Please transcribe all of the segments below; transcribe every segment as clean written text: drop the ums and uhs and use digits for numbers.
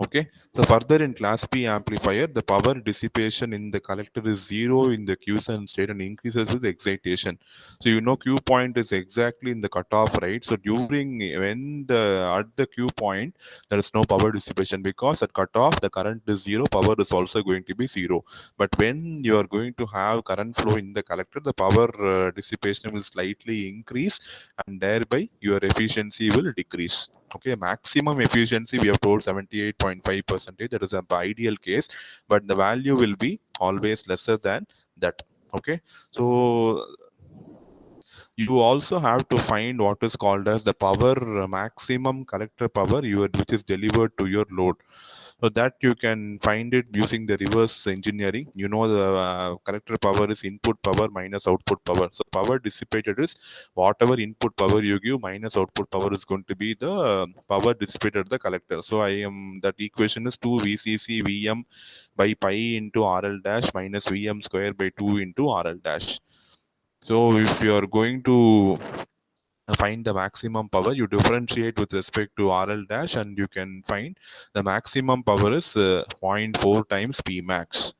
Okay, so further in class B amplifier, the power dissipation in the collector is zero in the quiescent state and increases with excitation. So you know Q point is exactly in the cutoff, right? So during when the at the Q point there is no power dissipation because at cutoff the current is zero, power is also going to be zero. But when you are going to have current flow in the collector, the power dissipation will slightly increase and thereby your efficiency will decrease. Okay, maximum efficiency we have told 78.5%. That is an ideal case, but the value will be always lesser than that. Okay, so you also have to find what is called as the power maximum collector power which is delivered to your load. So that you can find it using the reverse engineering. You know the collector power is input power minus output power. So power dissipated is whatever input power you give minus output power is going to be the power dissipated at the collector. So I am that equation is 2 VCC Vm by pi into RL dash minus Vm square by 2 into RL dash. So if you are going to find the maximum power, you differentiate with respect to RL dash and you can find the maximum power is zero point 0.4 times P max.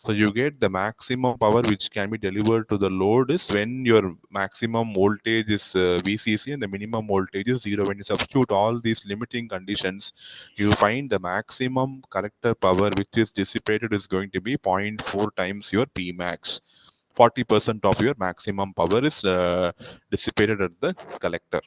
So you get the maximum power which can be delivered to the load is when your maximum voltage is VCC and the minimum voltage is zero. When you substitute all these limiting conditions, you find the maximum collector power which is dissipated is going to be zero point 0.4 times your P max. 40% of your maximum power is dissipated at the collector.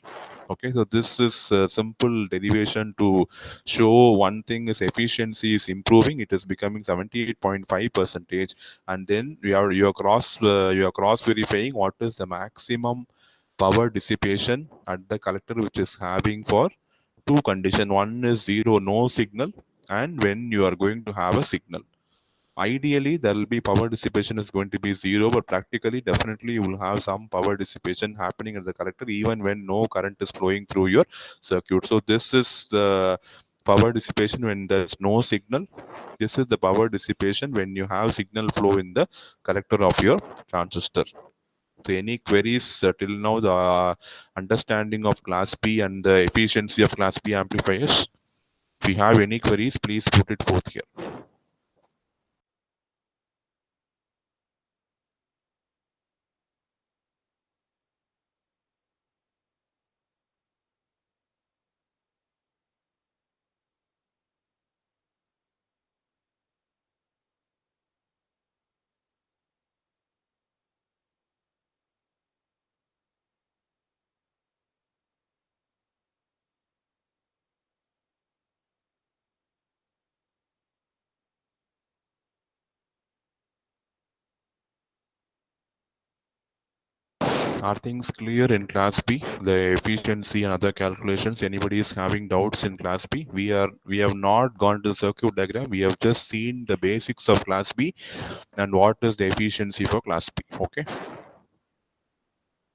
Okay, so this is a simple derivation to show one thing is efficiency is improving, it is becoming 78.5%, and then you are cross verifying what is the maximum power dissipation at the collector, which is having for two condition. One is zero, no signal, and when you are going to have a signal. Ideally there will be power dissipation is going to be zero, but practically definitely you will have some power dissipation happening at the collector even when no current is flowing through your circuit. So this is the power dissipation when there is no signal. This is the power dissipation when you have signal flow in the collector of your transistor. So any queries till now, the understanding of class B and the efficiency of class B amplifiers? If you have any queries, please put it forth here. Are things clear in class B? The efficiency and other calculations. Anybody is having doubts in class B? We have not gone to the circuit diagram. We have just seen the basics of class B and what is the efficiency for class B. Okay.